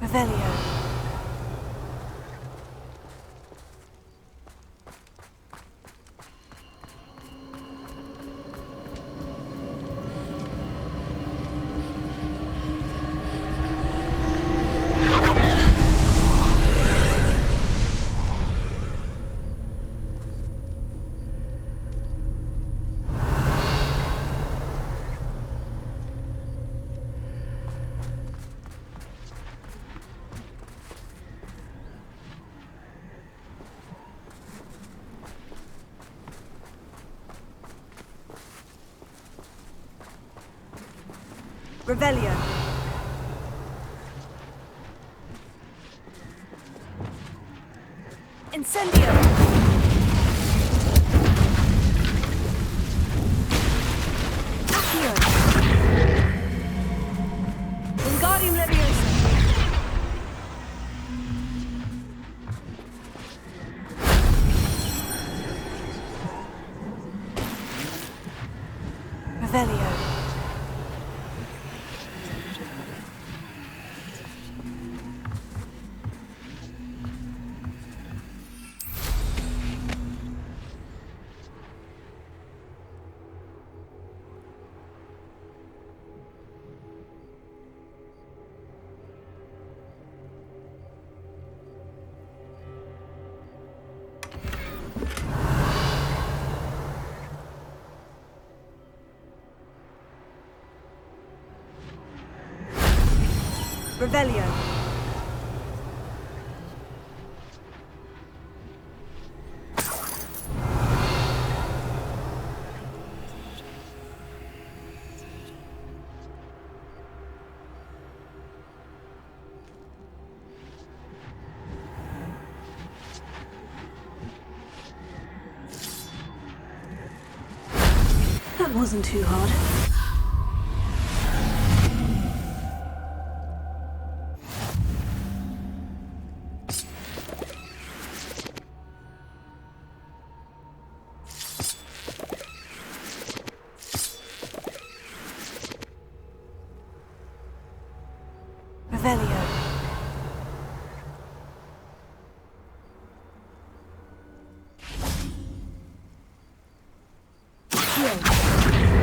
Revelio. Revelio. Incendio. Accio. Wingardium Leviosa. Revelio. Revelio. That wasn't too hard. Revelio.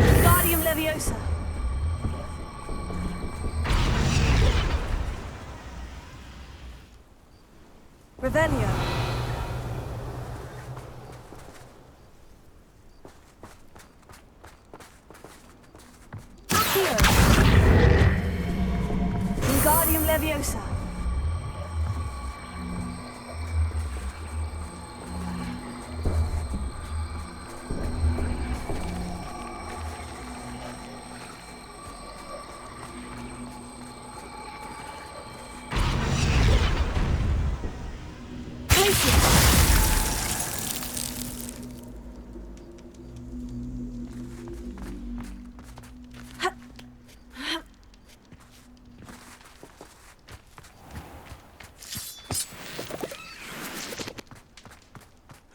Wingardium Leviosa. Revelio. Accio. Wingardium Leviosa.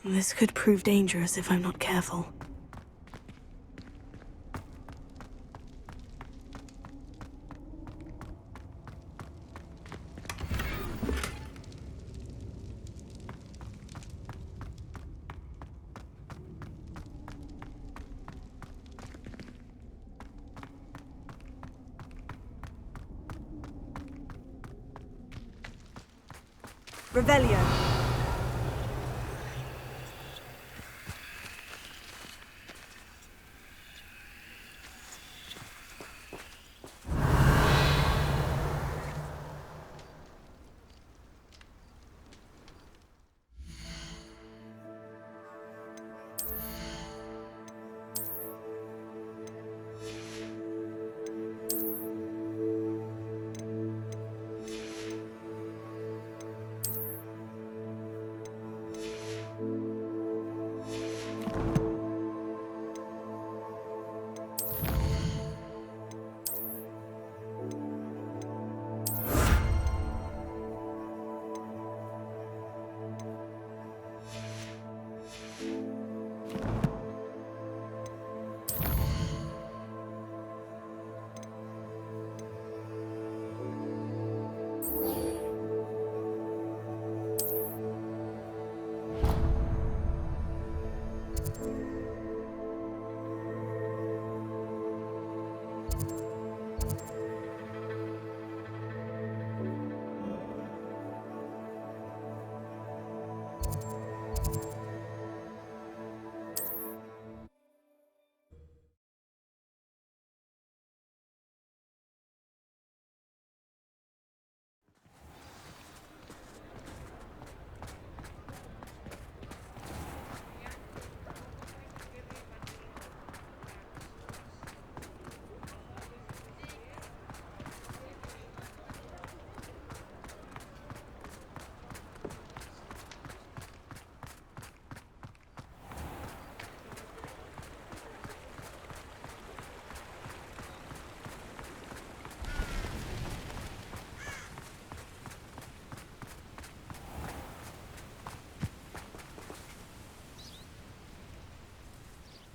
This could prove dangerous if I'm not careful. Revelio.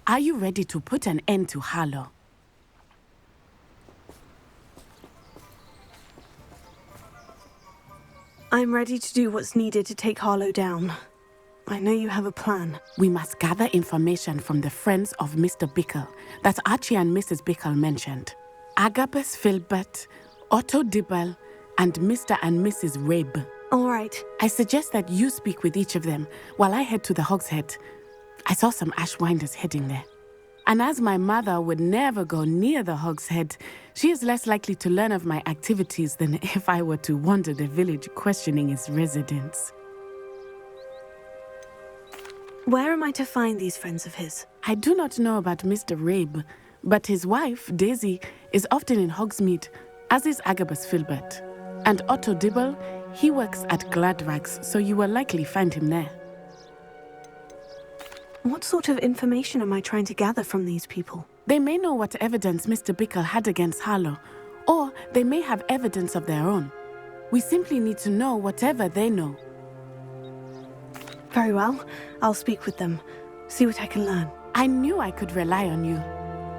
Are you ready to put an end to Harlow? I'm ready to do what's needed to take Harlow down. I know you have a plan. We must gather information from the friends of Mr. Bickle that Archie and Mrs. Bickle mentioned. Agaber's Filbert, Otto Dibble, and Mr. and Mrs. Rabe. All right. I suggest that you speak with each of them while I head to the Hogshead. I saw some Ashwinders heading there. And as my mother would never go near the Hogshead, she is less likely to learn of my activities than if I were to wander the village questioning its residents. Where am I to find these friends of his? I do not know about Mr. Rabe, but his wife, Daisy, is often in Hogsmeade, as is Agabus Filbert. And Otto Dibble, he works at Gladrags, so you will likely find him there. What sort of information am I trying to gather from these people? They may know what evidence Mr. Bickle had against Harlow, or they may have evidence of their own. We simply need to know whatever they know. Very well. I'll speak with them. See what I can learn. I knew I could rely on you.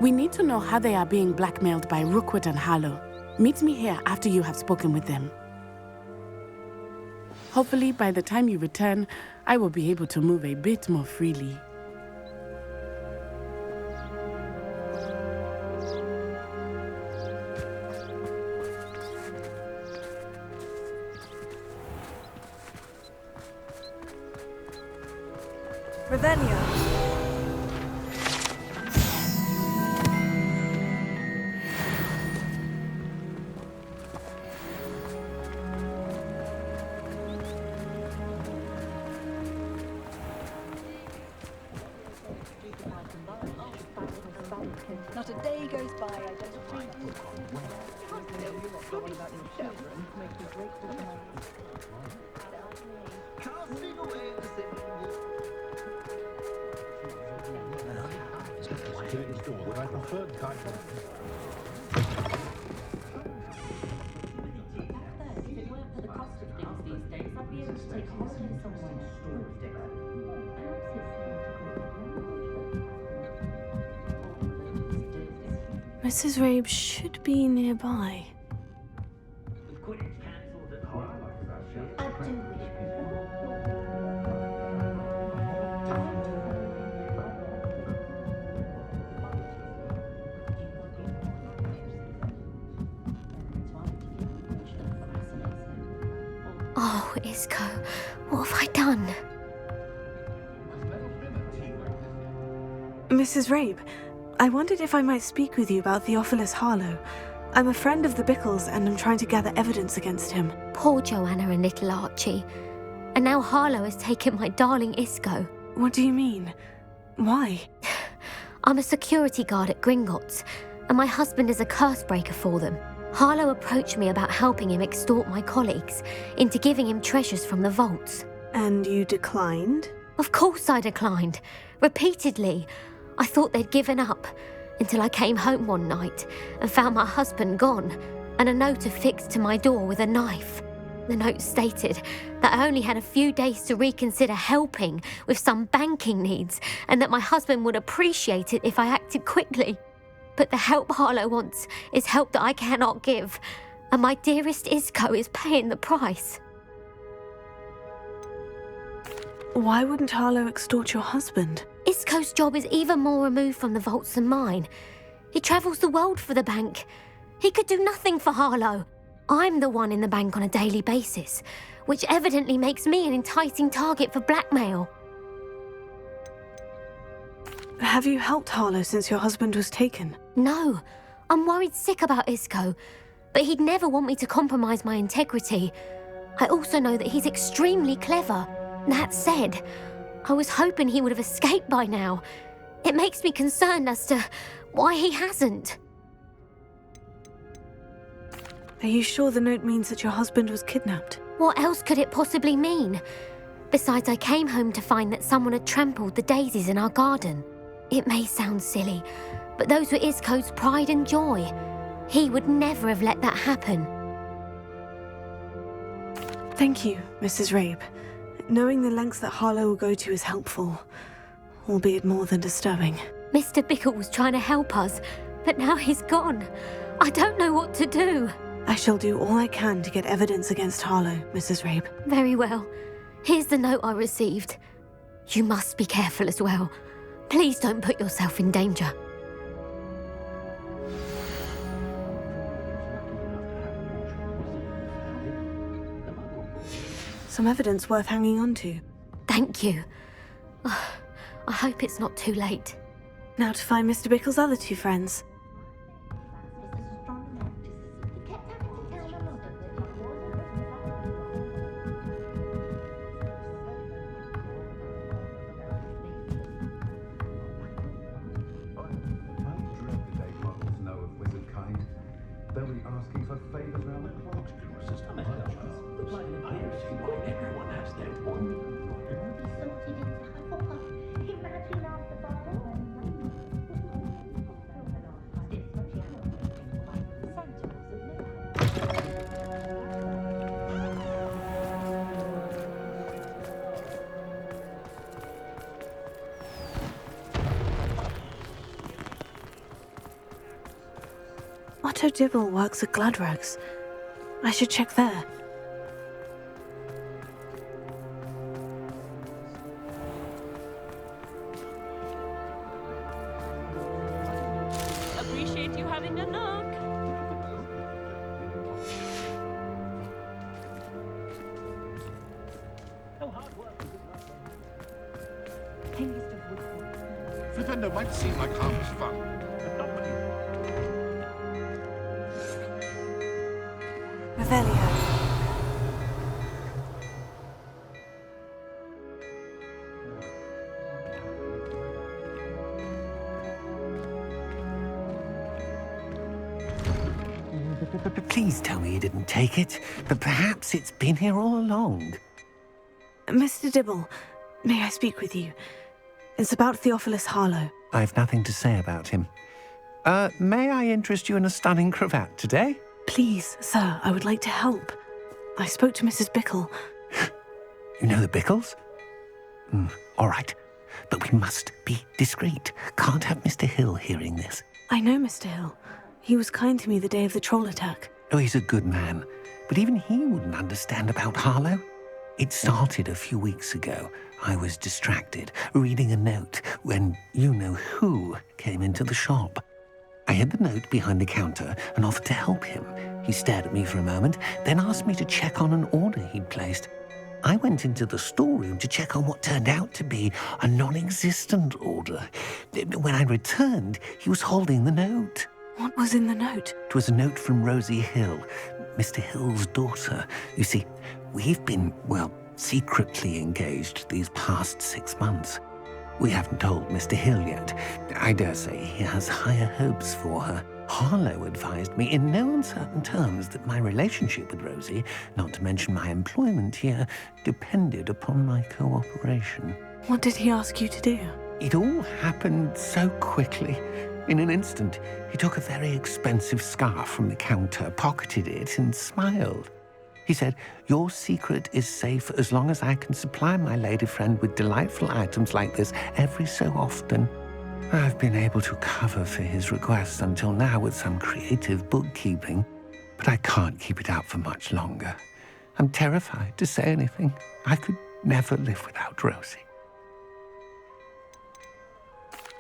We need to know how they are being blackmailed by Rookwood and Harlow. Meet me here after you have spoken with them. Hopefully, by the time you return, I will be able to move a bit more freely. Revelio. Not a day goes by I don't Mrs. Rabe should be nearby. Oh, Isco, what have I done? Mrs. Rabe, I wondered if I might speak with you about Theophilus Harlow. I'm a friend of the Bickles and I'm trying to gather evidence against him. Poor Joanna and little Archie. And now Harlow has taken my darling Isco. What do you mean? Why? I'm a security guard at Gringotts, and my husband is a curse breaker for them. Harlow approached me about helping him extort my colleagues into giving him treasures from the vaults. And you declined? Of course I declined. Repeatedly. I thought they'd given up, until I came home one night and found my husband gone, and a note affixed to my door with a knife. The note stated that I only had a few days to reconsider helping with some banking needs, and that my husband would appreciate it if I acted quickly. But the help Harlow wants is help that I cannot give, and my dearest Isco is paying the price. Why wouldn't Harlow extort your husband? Isco's job is even more removed from the vaults than mine. He travels the world for the bank. He could do nothing for Harlow. I'm the one in the bank on a daily basis, which evidently makes me an enticing target for blackmail. Have you helped Harlow since your husband was taken? No, I'm worried sick about Isco, but he'd never want me to compromise my integrity. I also know that he's extremely clever. That said, I was hoping he would have escaped by now. It makes me concerned as to why he hasn't. Are you sure the note means that your husband was kidnapped? What else could it possibly mean? Besides, I came home to find that someone had trampled the daisies in our garden. It may sound silly, but those were Isco's pride and joy. He would never have let that happen. Thank you, Mrs. Rabe. Knowing the lengths that Harlow will go to is helpful, albeit more than disturbing. Mr. Bickle was trying to help us, but now he's gone. I don't know what to do. I shall do all I can to get evidence against Harlow, Mrs. Rabe. Very well. Here's the note I received. You must be careful as well. Please don't put yourself in danger. Some evidence worth hanging on to. Thank you. I hope it's not too late. Now to find Mr. Bickle's other two friends. Otto Dibble works at Gladrags. I should check there. Appreciate you having a look. Flippendo might seem like harmless fun, but not when you... Revelio. Please tell me you didn't take it, but perhaps it's been here all along. Mr. Dibble, may I speak with you? It's about Theophilus Harlow. I've nothing to say about him. May I interest you in a stunning cravat today? Please, sir, I would like to help. I spoke to Mrs. Bickle. You know the Bickles? All right, but we must be discreet. Can't have Mr. Hill hearing this. I know Mr. Hill. He was kind to me the day of the troll attack. Oh, he's a good man, but even he wouldn't understand about Harlow. It started a few weeks ago. I was distracted, reading a note, when you-know-who came into the shop. I hid the note behind the counter and offered to help him. He stared at me for a moment, then asked me to check on an order he'd placed. I went into the storeroom to check on what turned out to be a non-existent order. When I returned, he was holding the note. What was in the note? It was a note from Rosie Hill, Mr. Hill's daughter. You see, we've been, secretly engaged these past 6 months. We haven't told Mr. Hill yet. I dare say he has higher hopes for her. Harlow advised me in no uncertain terms that my relationship with Rosie, not to mention my employment here, depended upon my cooperation. What did he ask you to do? It all happened so quickly. In an instant, he took a very expensive scarf from the counter, pocketed it, and smiled. He said, "Your secret is safe as long as I can supply my lady friend with delightful items like this every so often." I've been able to cover for his requests until now with some creative bookkeeping, but I can't keep it out for much longer. I'm terrified to say anything. I could never live without Rosie.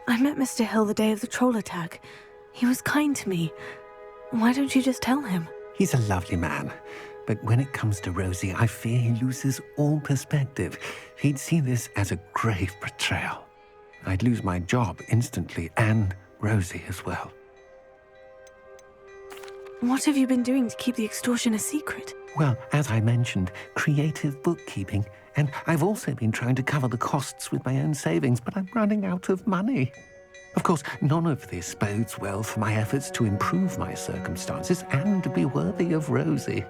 I met Mr. Hill the day of the troll attack. He was kind to me. Why don't you just tell him? He's a lovely man, but when it comes to Rosie, I fear he loses all perspective. He'd see this as a grave betrayal. I'd lose my job instantly, and Rosie as well. What have you been doing to keep the extortion a secret? Well, as I mentioned, creative bookkeeping. And I've also been trying to cover the costs with my own savings, but I'm running out of money. Of course, none of this bodes well for my efforts to improve my circumstances and to be worthy of Rosie.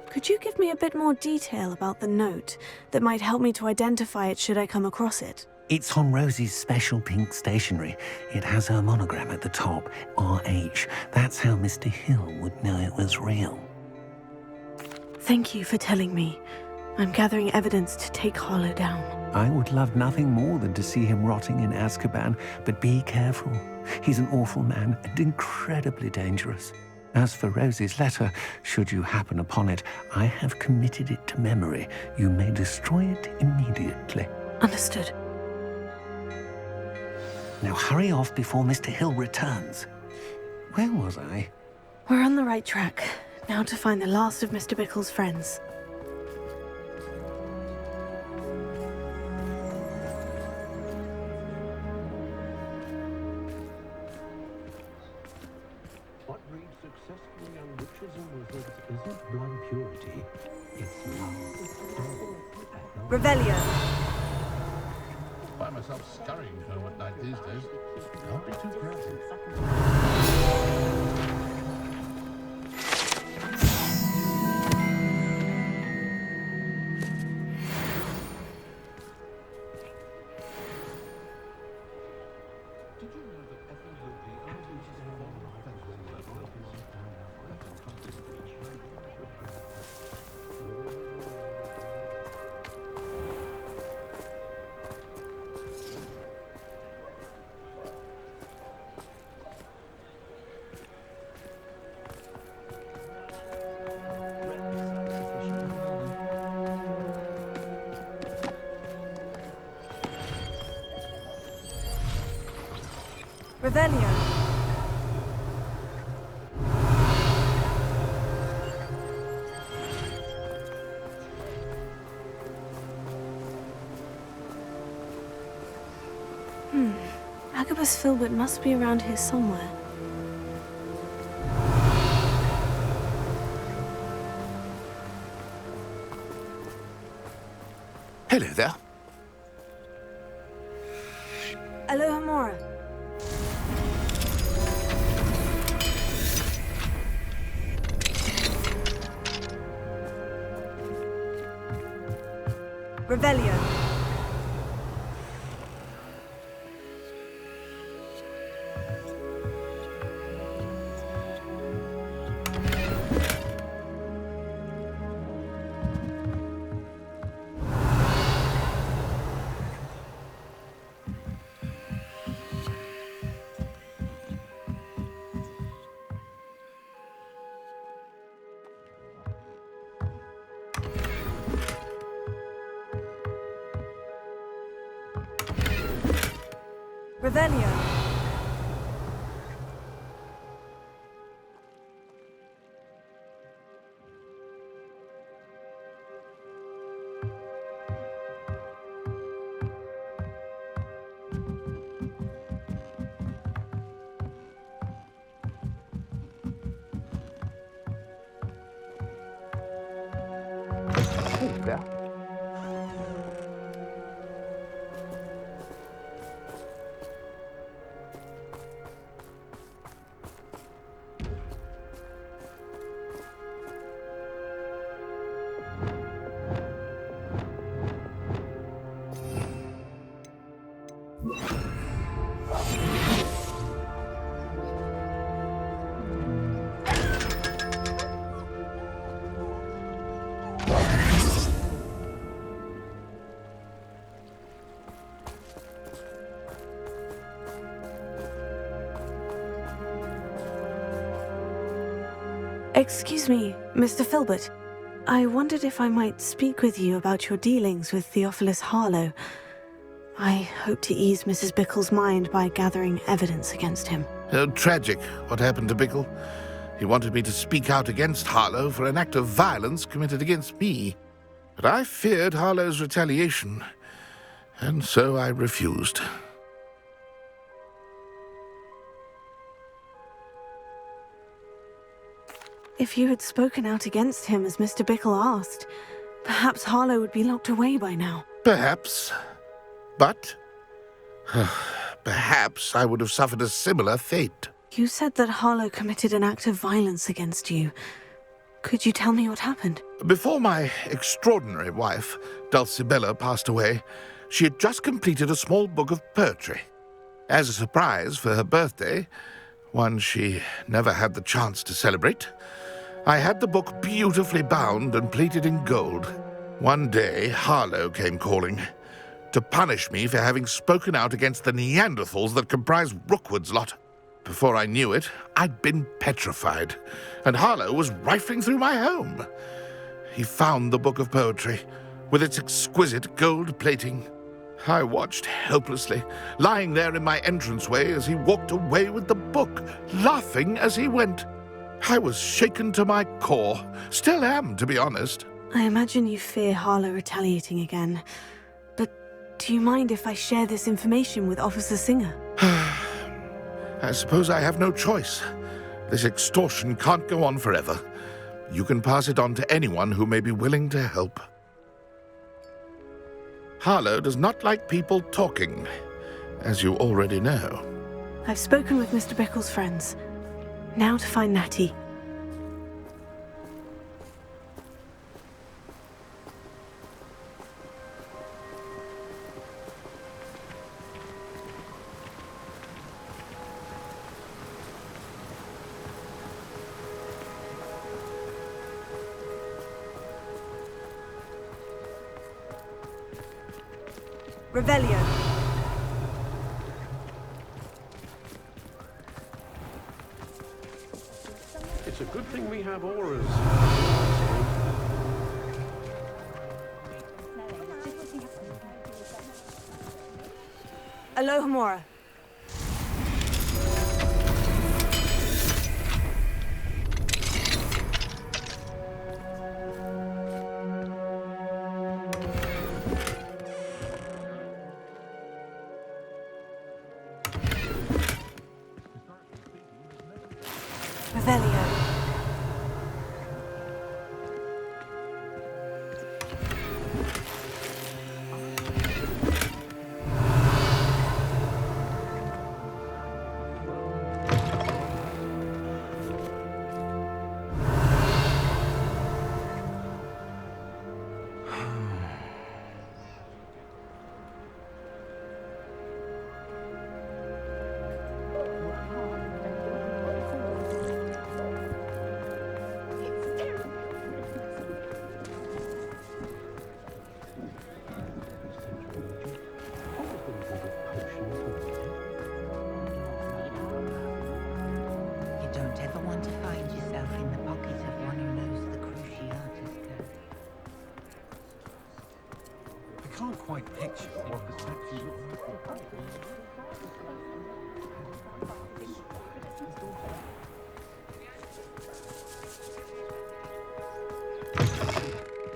Could you give me a bit more detail about the note that might help me to identify it should I come across it? It's on Rosie's special pink stationery. It has her monogram at the top, RH. That's how Mr. Hill would know it was real. Thank you for telling me. I'm gathering evidence to take Harlow down. I would love nothing more than to see him rotting in Azkaban, but be careful. He's an awful man and incredibly dangerous. As for Rosie's letter, should you happen upon it, I have committed it to memory. You may destroy it immediately. Understood. Now hurry off before Mr. Hill returns. Where was I? We're on the right track. Now to find the last of Mr. Bickle's friends. What breeds successful young witches and wizards isn't blood purity, it's love. Revelio. Find myself scurrying home at night these days. Don't be too careful. Revelio. Agabus Filbert must be around here somewhere. Hello there. Aloha Mora. Revelio. Revelio. Excuse me, Mr. Filbert. I wondered if I might speak with you about your dealings with Theophilus Harlow. I hope to ease Mrs. Bickle's mind by gathering evidence against him. Tragic, what happened to Bickle. He wanted me to speak out against Harlow for an act of violence committed against me. But I feared Harlow's retaliation, and so I refused. If you had spoken out against him as Mr. Bickle asked, perhaps Harlow would be locked away by now. Perhaps. But perhaps I would have suffered a similar fate. You said that Harlow committed an act of violence against you. Could you tell me what happened? Before my extraordinary wife, Dulcibella, passed away, she had just completed a small book of poetry. As a surprise for her birthday, one she never had the chance to celebrate, I had the book beautifully bound and plated in gold. One day, Harlow came calling to punish me for having spoken out against the Neanderthals that comprise Rookwood's lot. Before I knew it, I'd been petrified, and Harlow was rifling through my home. He found the book of poetry, with its exquisite gold plating. I watched helplessly, lying there in my entranceway as he walked away with the book, laughing as he went. I was shaken to my core. Still am, to be honest. I imagine you fear Harlow retaliating again. But do you mind if I share this information with Officer Singer? I suppose I have no choice. This extortion can't go on forever. You can pass it on to anyone who may be willing to help. Harlow does not like people talking, as you already know. I've spoken with Mr. Bickle's friends. Now to find Natty. Revelio. It's a good thing we have auras. Alohomora. Revelio. Quite picture what the statue looks like.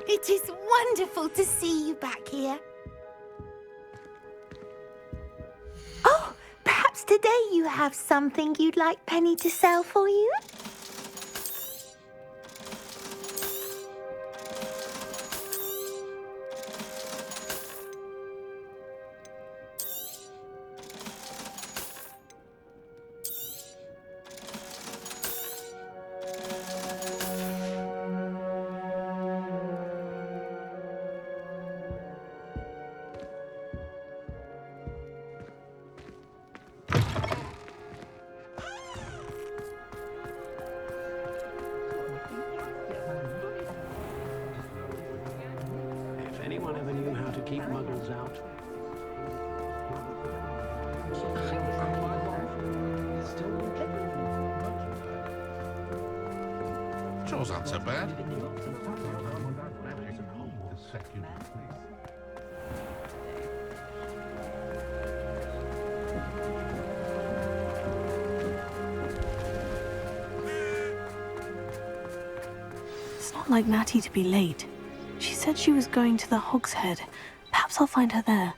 It is wonderful to see you back here. Oh, perhaps today you have something you'd like Penny to sell for you? If anyone ever knew how to keep muggles out. Jaws aren't so bad. It's not like Natty to be late. She said she was going to the Hogshead. Perhaps I'll find her there.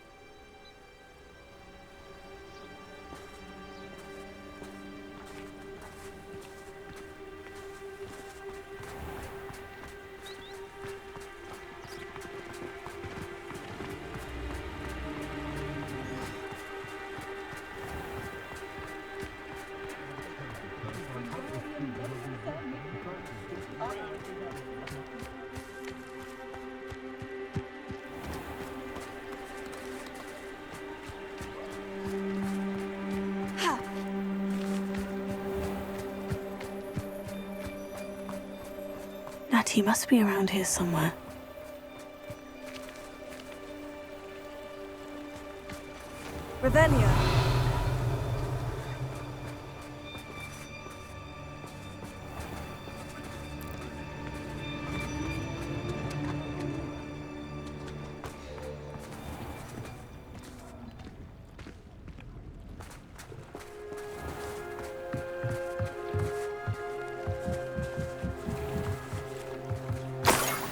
Natty must be around here somewhere. Revelio.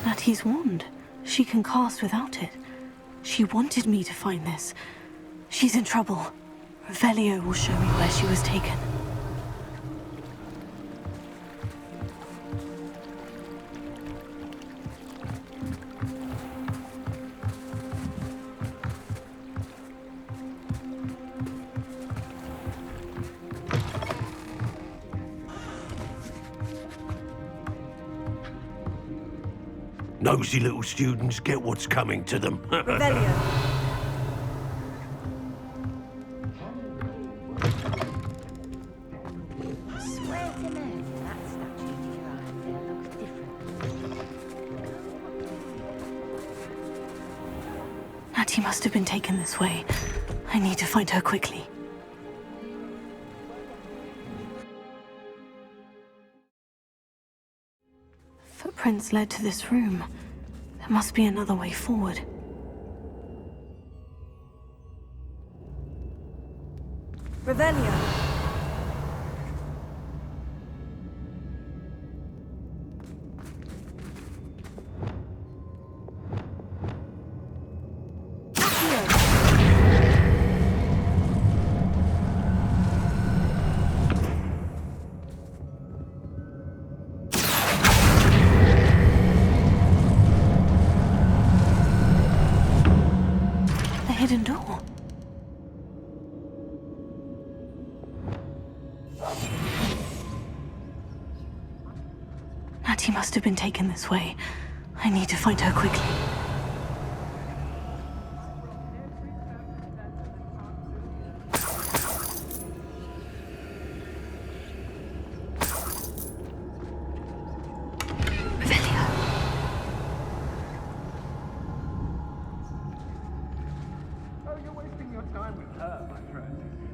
Natty's wand. She can cast without it. She wanted me to find this. She's in trouble. Revelio will show me where she was taken. Nosy little students get what's coming to them. Revelio. Swear to man, that statue behind there looks different. Natty must have been taken this way. I need to find her quickly. Footprints led to this room. There must be another way forward. Revelio. Hidden door. Natty must have been taken this way. I need to find her quickly.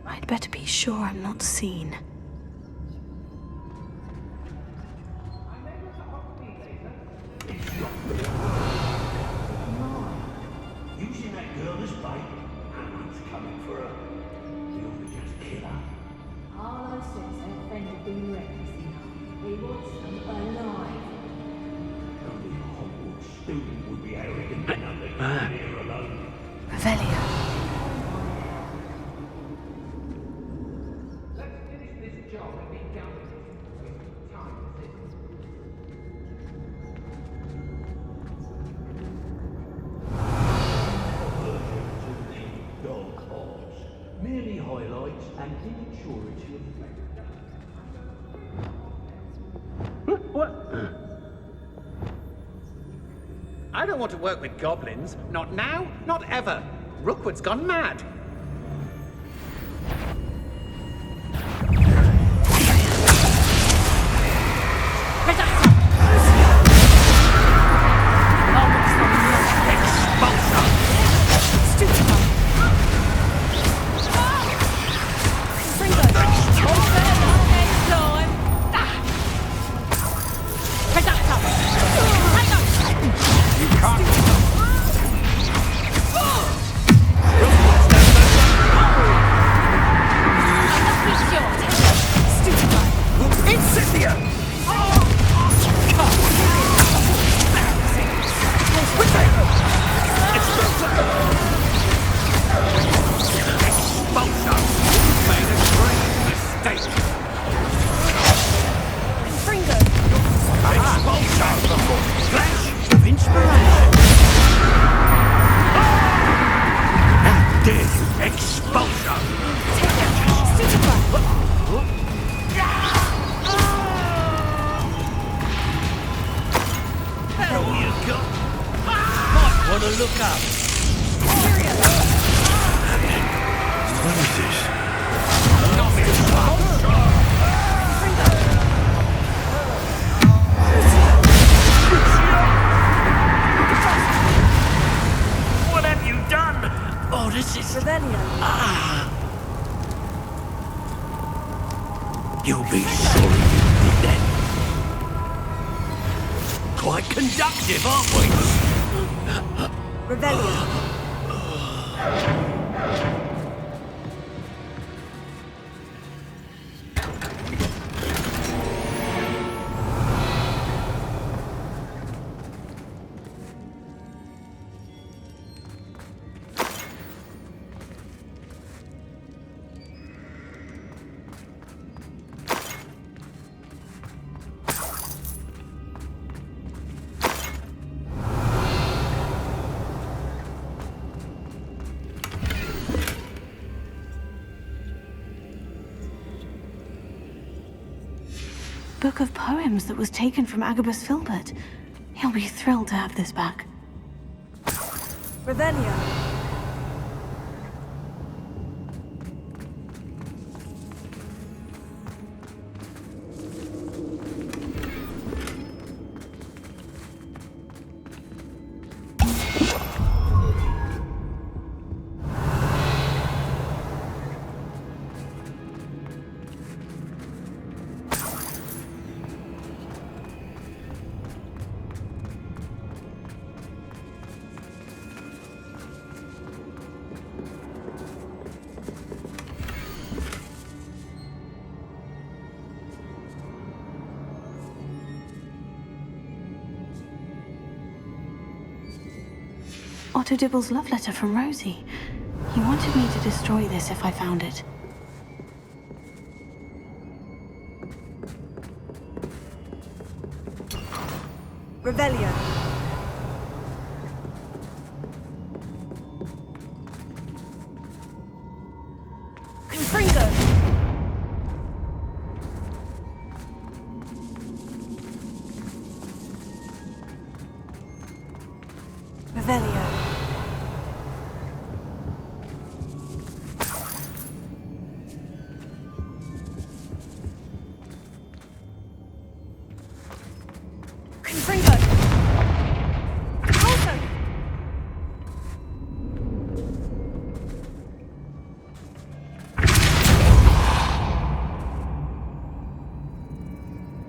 I'd better be sure I'm not seen. Using that girl as bait, Anna's coming for her. You'll just kill her. Harlow says her friend had been reckless enough. He wants them alive. Only a Hogwarts student would be arrogant enough to leave here alone. Revelio. Merely highlights and immaturity of What? I don't want to work with goblins. Not now, not ever. Rookwood's gone mad. This is... Revelio. Ah! You'll be sorry you did that. Quite conductive, aren't we? Rebellion. Book of poems that was taken from Agabus Filbert. He'll be thrilled to have this back. Rebellion. Otto Dibble's love letter from Rosie. He wanted me to destroy this if I found it. Rebellion. Confringo. Revelio. Confringo. Also.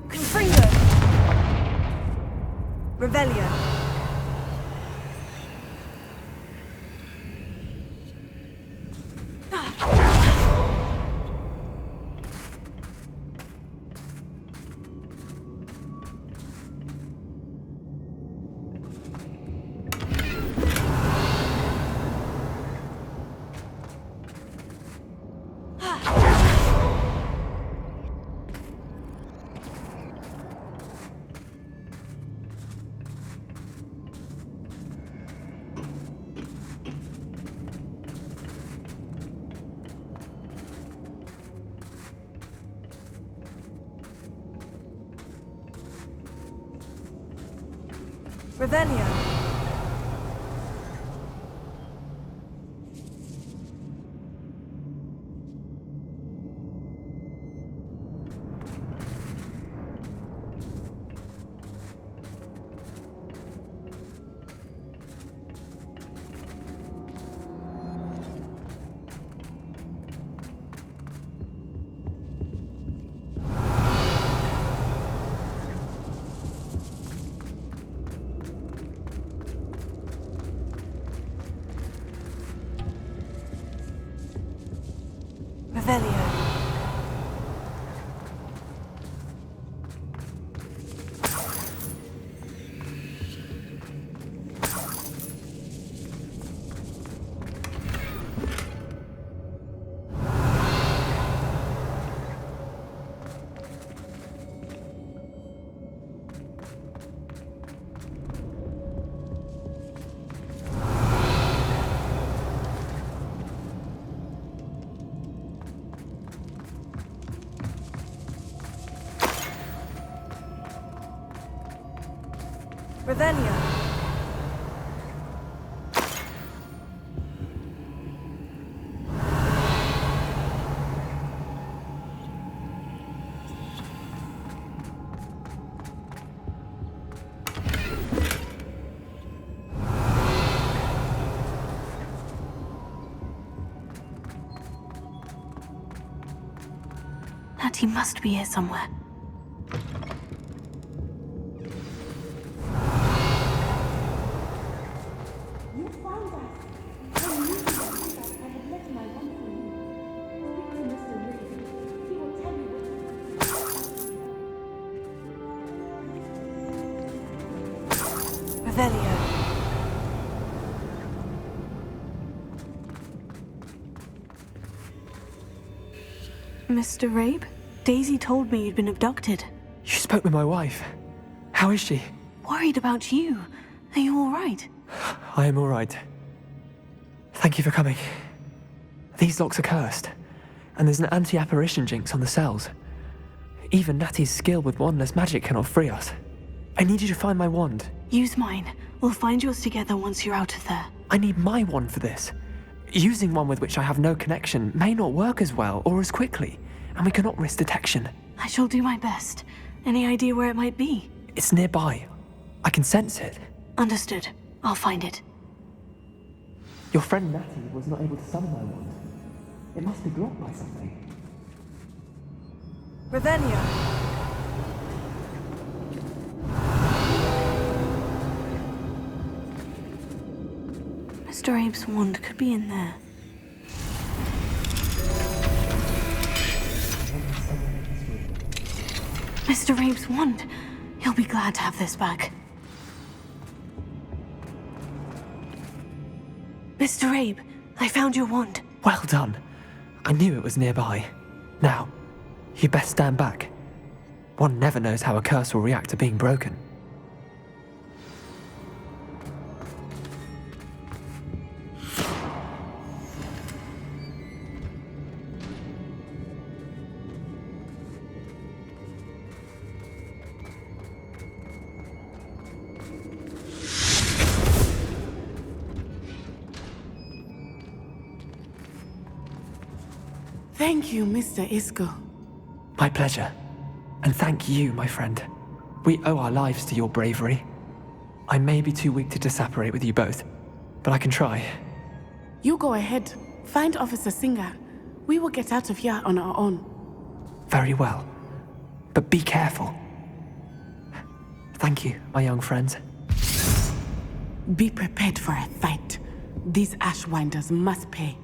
Confringo. Revelio. Revelio. Revelio. Revelio. Natty must be here somewhere. You found us. I knew that I had left my wand for you. Speak to Mr. Reed. He will tell you what. Revelio. Mr. Rabe? Daisy told me you'd been abducted. You spoke with my wife. How is she? Worried about you. Are you all right? I am all right. Thank you for coming. These locks are cursed, and there's an anti-apparition jinx on the cells. Even Natty's skill with wandless magic cannot free us. I need you to find my wand. Use mine. We'll find yours together once you're out of there. I need my wand for this. Using one with which I have no connection may not work as well or as quickly, and we cannot risk detection. I shall do my best. Any idea where it might be? It's nearby. I can sense it. Understood. I'll find it. Your friend Natty was not able to summon my wand. It must be blocked by something. Revelio. Mr. Abe's wand could be in there. Mr. Abe's wand. He'll be glad to have this back. Mr. Abe, I found your wand. Well done. I knew it was nearby. Now, you best stand back. One never knows how a curse will react to being broken. Thank you, Mr. Isco. My pleasure. And thank you, my friend. We owe our lives to your bravery. I may be too weak to disapparate with you both, but I can try. You go ahead. Find Officer Singer. We will get out of here on our own. Very well. But be careful. Thank you, my young friends. Be prepared for a fight. These Ashwinders must pay.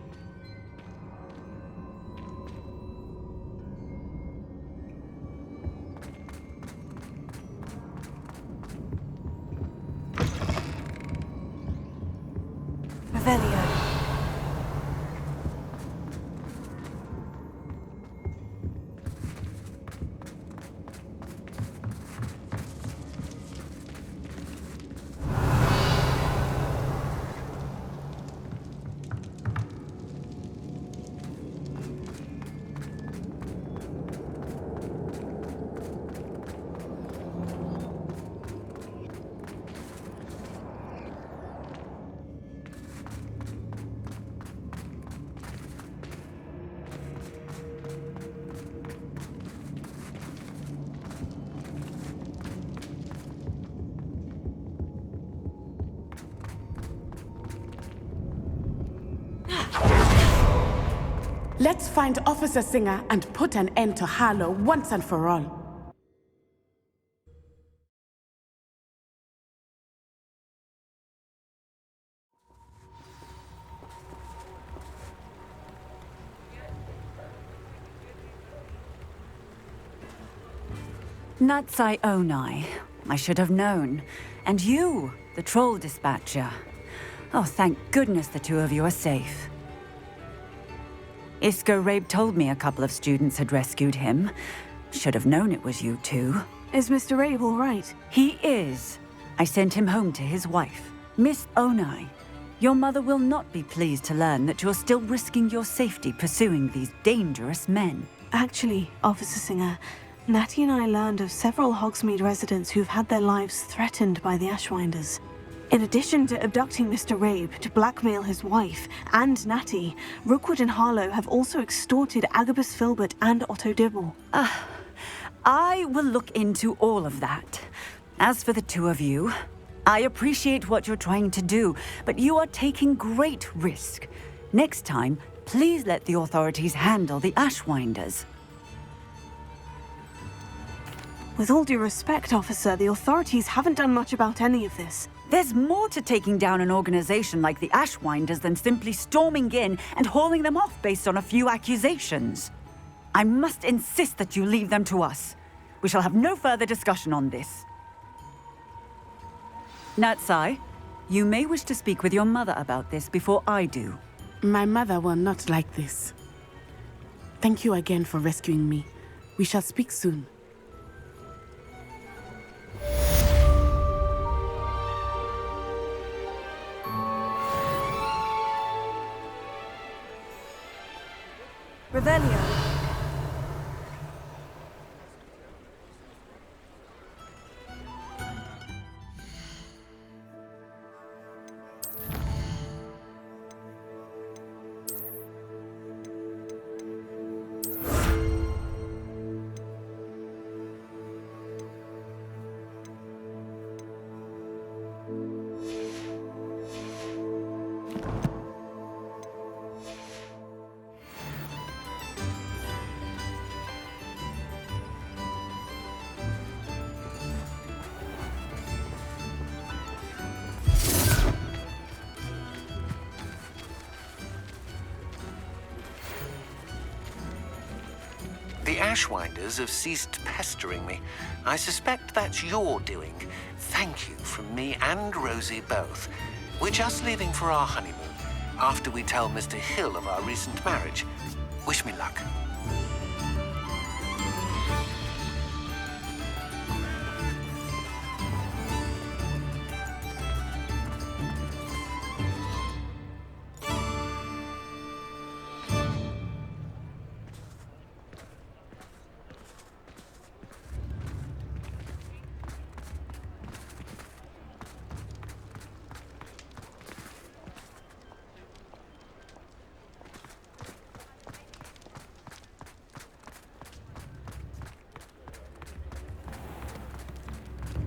Revelio. Let's find Officer Singer and put an end to Harlow once and for all. 낫사이와. I should have known. And you, the troll dispatcher. Oh, thank goodness the two of you are safe. Isco Rabe told me a couple of students had rescued him. Should have known it was you two. Is Mr. Rabe all right? He is. I sent him home to his wife, Miss Onai. Your mother will not be pleased to learn that you're still risking your safety pursuing these dangerous men. Actually, Officer Singer, Natty and I learned of several Hogsmeade residents who've had their lives threatened by the Ashwinders. In addition to abducting Mr. Rabe to blackmail his wife and Natty, Rookwood and Harlow have also extorted Agabus Filbert and Otto Dibble. I will look into all of that. As for the two of you, I appreciate what you're trying to do, but you are taking great risk. Next time, please let the authorities handle the Ashwinders. With all due respect, officer, the authorities haven't done much about any of this. There's more to taking down an organization like the Äschwinders than simply storming in and hauling them off based on a few accusations. I must insist that you leave them to us. We shall have no further discussion on this. Natsai, you may wish to speak with your mother about this before I do. My mother will not like this. Thank you again for rescuing me. We shall speak soon. Revelio. The Äschwinders have ceased pestering me. I suspect that's your doing. Thank you from me and Rosie both. We're just leaving for our honeymoon, after we tell Mr. Hill of our recent marriage. Wish me luck.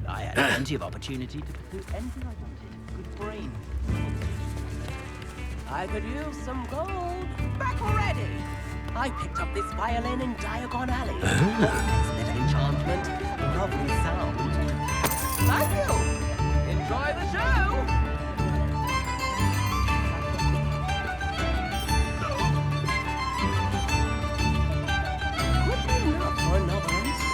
I had plenty of opportunity to pursue anything I wanted. Good brain. I could use some gold. Back already. I picked up this violin in Diagon Alley. Nice bit of enchantment. Lovely sound. Thank you. Enjoy the show. Could be enough for another instance.